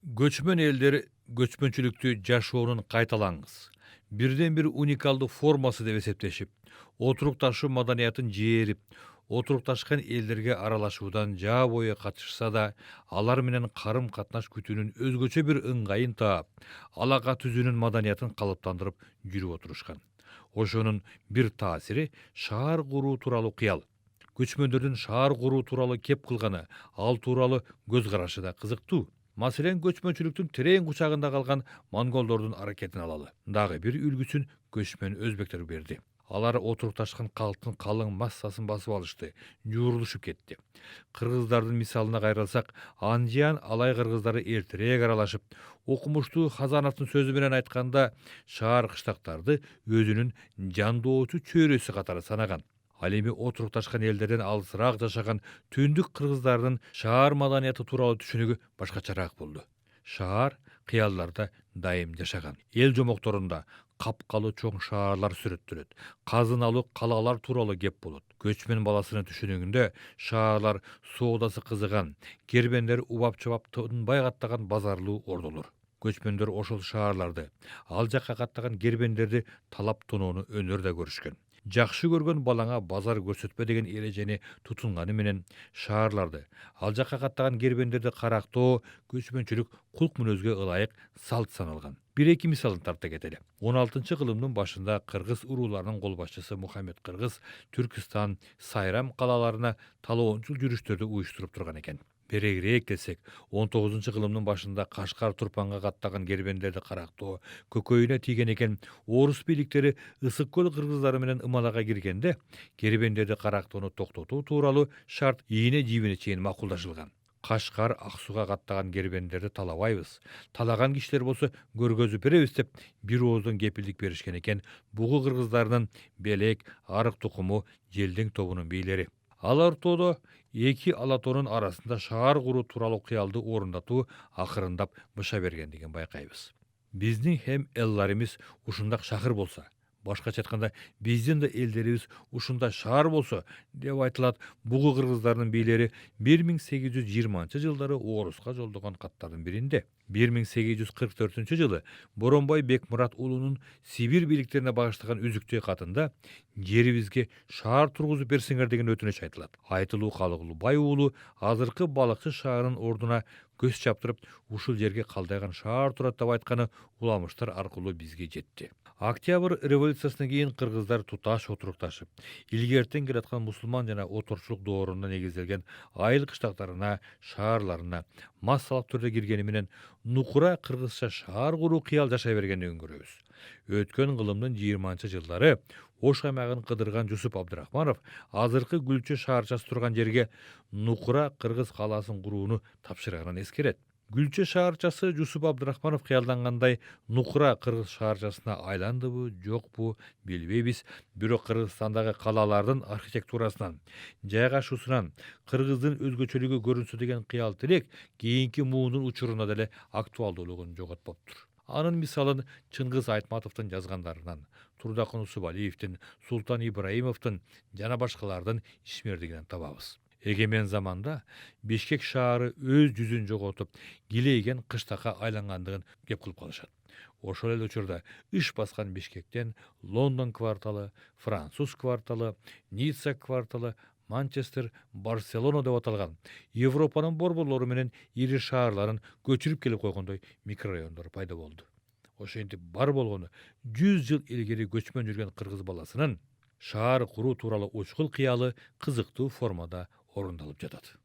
Göçmen elder göçмөнчүлүктү жашоонун кайталаңгыс, бирден бир уникалдуу формасы деп эсептешип, отурукташуу маданиятын жээрип, отурукташкан элдерге аралашуудан жаа бою катышса да, алар менен карым-катнаш күтүүнүн өзгөчө бир ыңгайын таап, алака түзүүнүн маданиятын калыптандырып жүрүп отурушкан. Ошонун бир таасири шаар куруу тууралуу кыял. Көчмөндөрдүн шаар куруу тууралуу кеп кылганы, ал тууралуу көз карашы да кызыктуу. Маселен, көчмөнчүлүктүн терең кучагында калган монголдордун аракетин алалы. Дагы бир үлгүсүн көчмөн өзбектер берди. Алар отурукташкан калктын калың массасын басып алышты, жуурулушуп кетти. Кыргыздардын мисалына кайрылсак, Анжиан алай кыргыздары эртерээк аралашып, окумуштуу Хазановдун сөзү менен айтканда, шаар кыштактарды өзүнүн жандоочу чөйрөсү катары санаган. Ал эми отурукташкан элдерден алысыраак жашаган түндүк кыргыздардын шаар маданияты тууралуу түшүнүгү башкачараак болду. Шаар кыялларда дайым жашаган. Эл жомокторунда капкалуу чоң шаарлар сүрөттөлөт. Казыналуу калалар тууралуу кеп болот. Көчмөн баласынын түшүнүгүндө шаарлар соодасы кызыган, кербендер убап-чабап тынбай каттаган базарлуу ордолор. Көчмөндөр ошол шаарларды, ал жакка каттаган кербендерди талап тоноону өнөр да көрүшкөн. Жакшы көргөн балаңа базар көрсөтпө деген эрежени тутунганы менен шаарларды, ал жакка каттаган кербендерди карактоо көчмөнчүлүк кулк мүнөзгө ылайык салт саналган. Бир эки мисалын тарта кетели. 16-кылымдын башында кыргыз урууларынын кол башчысы Мухаммед Кыргыз Түркистан, Сайрам калаларына талоончул жүрүштөрдү уюштуруп турган экен. Берегирээк келсек, 19-кылымдын башында Кашкар Турпанга каттаган кербендерди карактоо көкөйүнө тийген экен. Орус бийликтери Ысык көл кыргыздары менен ымалага киргенде, кербендерди карактоону токтотуу тууралуу шарт ийине жибине чейин макулдашылган. Кашкар Ак-Суга каттаган кербендерди талабайбыз, талаган кишилер болсо көргөзүп беребиз деп бир ооздон кепилдик беришкен экен бугу кыргыздарынын Белек, Арык тукуму Желдең тобунун бийлери. Ал ортодо эки алатоонун арасында шаар куруу тууралуу кыялды орундатуу акырындап быша бергендигин байкайбыз. Биздин hem элларыбыз ушундак шахыр болсо, башкача айтканда биздин да элдерибиз ушундай шаар болсо деп айтылат. Бугу кыргыздарынын бийлери 1820-жылдары Оруска жолдогон каттардын биринде 1844-жылы Боронбай Бекмурат уулунун Сибир бийликтерине багыштаган үзүктөй катында жерибизге шаар тургузуп берсеңер деген өтүнүч айтылат. Айтылуу Калыгулбай уулу азыркы балыкчы шаарынын ордуна көз чаптырып, ушул жерге калдайган шаар турат деп айтканы уламыштар аркылуу бизге жетти. Октябрь революциясынан кийин кыргыздар туташ отурукташып, илгертен келаткан мусулман жана оторчулук дооруна негизделген айыл кыштактарына, шаарларына массалык түрдө киргени менен нукура кыргызча шаар куруу кыял жашай бергендигин көрөбүз. Өткөн кылымдын 20-жылдары Ош аймагын кыдырган Жусуп Абдрахманов азыркы Гүлчө шаарчасы турган жерге нукура кыргыз калаасын курууну тапшырганын эскерет. Гүлчө шаарчасы Жусуп Абдрахманов кыялдангандай нукура кыргыз шаарчасына айландыбы, жокпу билбейбиз. Бирок Кыргызстандагы калаалардын архитектурасынан, жайгашуусунан кыргыздын өзгөчөлүгү көрүнсө деген кыял тилек кийинки муундун учурунда деле актуалдуулугун жоготпоптур. Анын мисалын Чыңгыз Айтматовдун жазгандарынан, Турдакын Усубалиевдин, Султан Ибраимовдун жана башкалардын ишмердигинен табабыз. Эгемен заманда Бишкек шаары өз жүзүн жоготуп, килейген кыштакка айлангандыгын кеп кылып калышат. Ошол эле учурда иш баскан Бишкектен Лондон кварталы, Француз кварталы, Ницца кварталы, Манчестер, Барселона деп аталган Европанын борборлору менен ири шаарларын көчүрүп келип койгондой микрорайондор пайда болду. Ошентип бар болгону 100 жыл илгери көчмөн жүргөн кыргыз баласынын шаар куруу тууралуу учкул кыялы кызыктуу формада орундалып жатат.